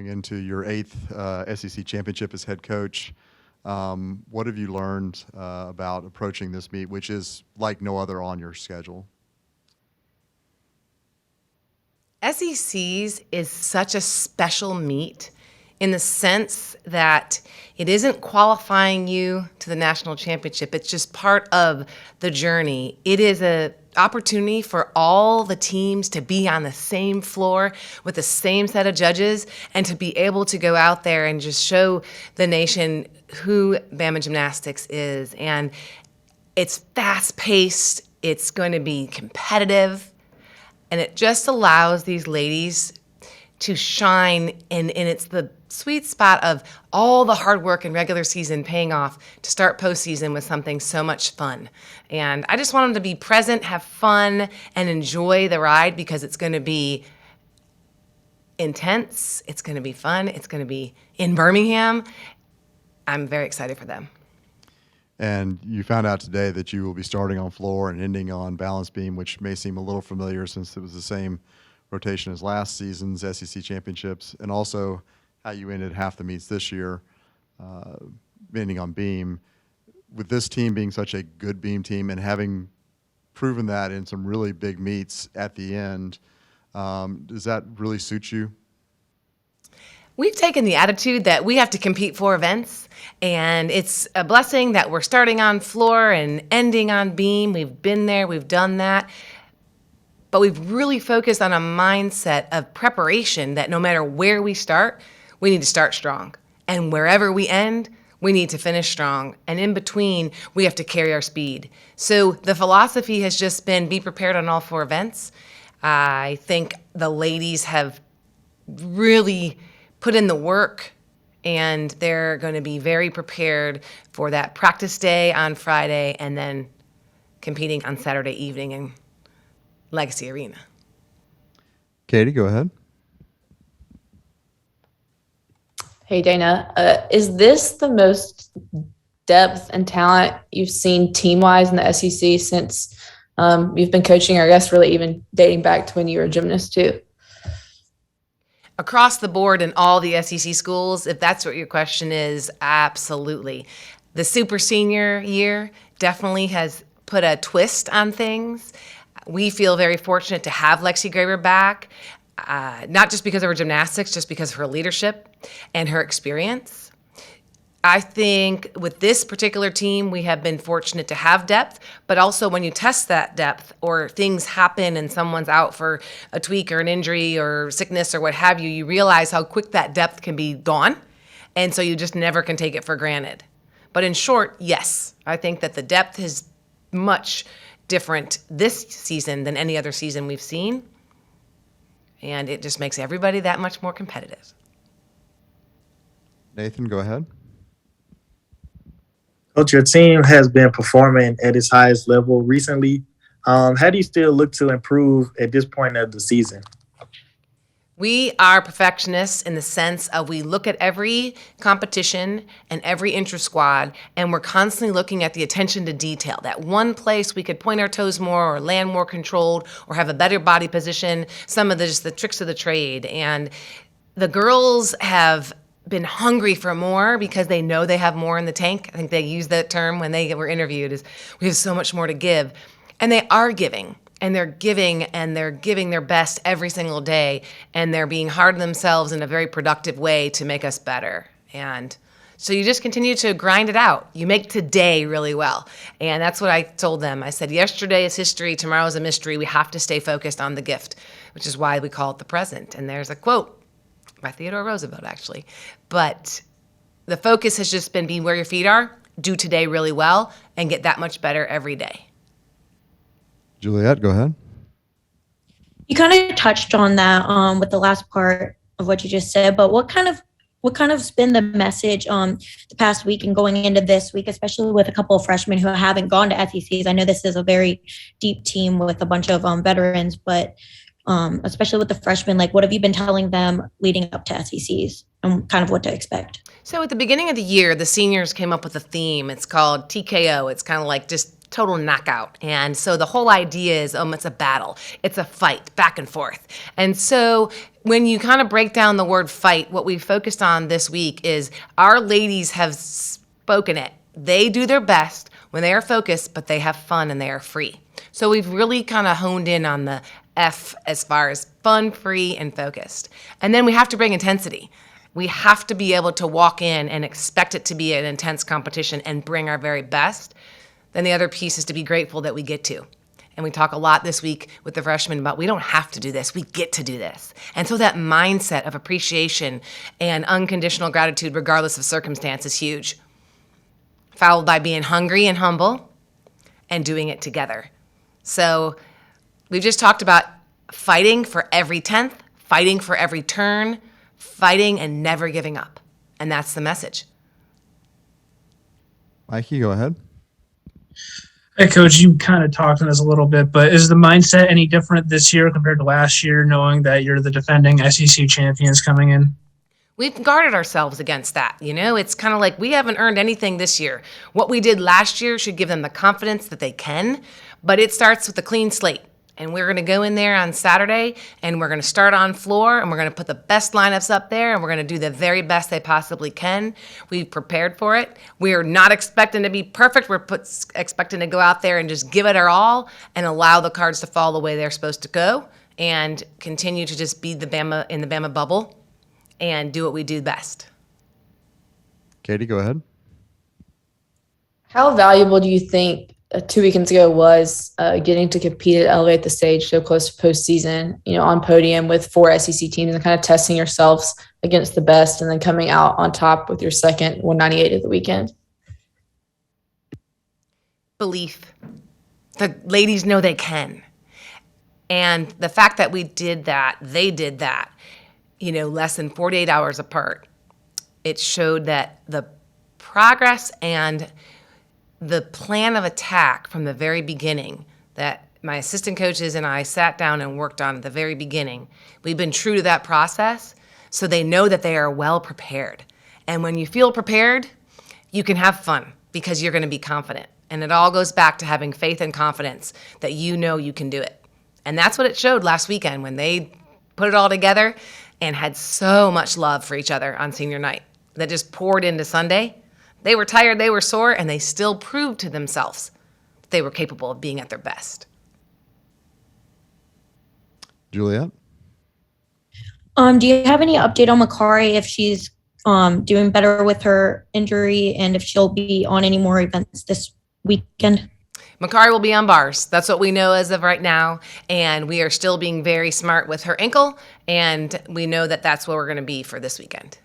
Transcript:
going into your eighth SEC championship as head coach. What have you learned about approaching this meet, which is like no other on your schedule? SECs is such a special meet in the sense that it isn't qualifying you to the national championship. It's just part of the journey. It is an opportunity for all the teams to be on the same floor with the same set of judges and to be able to go out there and just show the nation who Bama Gymnastics is. And it's fast-paced. It's going to be competitive. And it just allows these ladies to shine, and it's the sweet spot of all the hard work in regular season paying off to start postseason with something so much fun. And I just want them to be present, have fun, and enjoy the ride because it's going to be intense, it's going to be fun, it's going to be in Birmingham. I'm very excited for them. And you found out today that you will be starting on floor and ending on balance beam, which may seem a little familiar since it was the same rotation as last season's SEC championships, and also how you ended half the meets this year, ending on beam. With this team being such a good beam team and having proven that in some really big meets at the end, does that really suit you? We've taken the attitude that we have to compete for events, and it's a blessing that we're starting on floor and ending on beam. We've been there, we've done that, but we've really focused on a mindset of preparation that no matter where we start, we need to start strong. And wherever we end, we need to finish strong. And in between, we have to carry our speed. So the philosophy has just been be prepared on all four events. I think the ladies have really put in the work, and they're going to be very prepared for that practice day on Friday and then competing on Saturday evening in Legacy Arena. Katie, go ahead. Hey, Dana. Is this the most depth and talent you've seen team-wise in the SEC since you've been coaching, or I guess really even dating back to when you were a gymnast too? Across the board in all the SEC schools, if that's what your question is, absolutely. The super senior year definitely has put a twist on things. We feel very fortunate to have Lexi Graber back, not just because of her gymnastics, just because of her leadership and her experience. I think with this particular team, we have been fortunate to have depth, but also when you test that depth or things happen and someone's out for a tweak or an injury or sickness or what have you, you realize how quick that depth can be gone. And so you just never can take it for granted. But in short, yes, I think that the depth is much different this season than any other season we've seen. And it just makes everybody that much more competitive. Nathan, go ahead. Coach, your team has been performing at its highest level recently. How do you still look to improve at this point of the season? We are perfectionists in the sense of we look at every competition and every intra-squad, and we're constantly looking at the attention to detail. That one place we could point our toes more or land more controlled or have a better body position, some of just the tricks of the trade. And the girls have been hungry for more because they know they have more in the tank. I think they used that term when they were interviewed, is we have so much more to give. And they are giving, and they're giving, and they're giving their best every single day, and they're being hard on themselves in a very productive way to make us better. And so you just continue to grind it out. You make today really well. And that's what I told them. I said, yesterday is history, tomorrow is a mystery. We have to stay focused on the gift, which is why we call it the present. And there's a quote by Theodore Roosevelt, actually. But the focus has just been be where your feet are, do today really well, and get that much better every day. Juliet, go ahead. You kind of touched on that with the last part of what you just said, but what kind of been the message the past week and going into this week, especially with a couple of freshmen who haven't gone to SECs? I know this is a very deep team with a bunch of veterans, but especially with the freshmen, like what have you been telling them leading up to SECs and kind of what to expect? So at the beginning of the year, the seniors came up with a theme. It's called TKO. It's kind of like just total knockout. And so the whole idea is, it's a battle. It's a fight back and forth. And so when you kind of break down the word fight, what we focused on this week is our ladies have spoken it. They do their best when they are focused, but they have fun and they are free. So we've really kind of honed in on the F as far as fun, free, and focused. And then we have to bring intensity. We have to be able to walk in and expect it to be an intense competition and bring our very best. Then the other piece is to be grateful that we get to. And we talk a lot this week with the freshmen about we don't have to do this, we get to do this. And so that mindset of appreciation and unconditional gratitude regardless of circumstance is huge. Followed by being hungry and humble and doing it together. So we've just talked about fighting for every 10th, fighting for every turn, fighting and never giving up. And that's the message. Mikey, go ahead. Hey, Coach, you kind of talked on this a little bit, but is the mindset any different this year compared to last year, knowing that you're the defending SEC champions coming in? We've guarded ourselves against that. It's kind of like we haven't earned anything this year. What we did last year should give them the confidence that they can, but it starts with a clean slate. And we're going to go in there on Saturday, and we're going to start on floor, and we're going to put the best lineups up there, and we're going to do the very best they possibly can. We've prepared for it. We're not expecting to be perfect. We're expecting to go out there and just give it our all and allow the cards to fall the way they're supposed to go and continue to just be the Bama in the Bama bubble and do what we do best. Katie, go ahead. How valuable do you think 2 weekends ago was getting to compete at Elevate the Stage so close to postseason, on podium with 4 SEC teams and kind of testing yourselves against the best and then coming out on top with your second 198 of the weekend? Belief. The ladies know they can. And the fact that we did that, they did that, less than 48 hours apart, it showed that the progress and the plan of attack from the very beginning that my assistant coaches and I sat down and worked on at the very beginning, we've been true to that process so they know that they are well prepared. And when you feel prepared, you can have fun because you're going to be confident. And it all goes back to having faith and confidence that you know you can do it. And that's what it showed last weekend when they put it all together and had so much love for each other on senior night that just poured into Sunday. They were tired, they were sore, and they still proved to themselves that they were capable of being at their best. Juliet? Do you have any update on Makari if she's doing better with her injury and if she'll be on any more events this weekend? Makari will be on bars. That's what we know as of right now. And we are still being very smart with her ankle. And we know that that's where we're going to be for this weekend.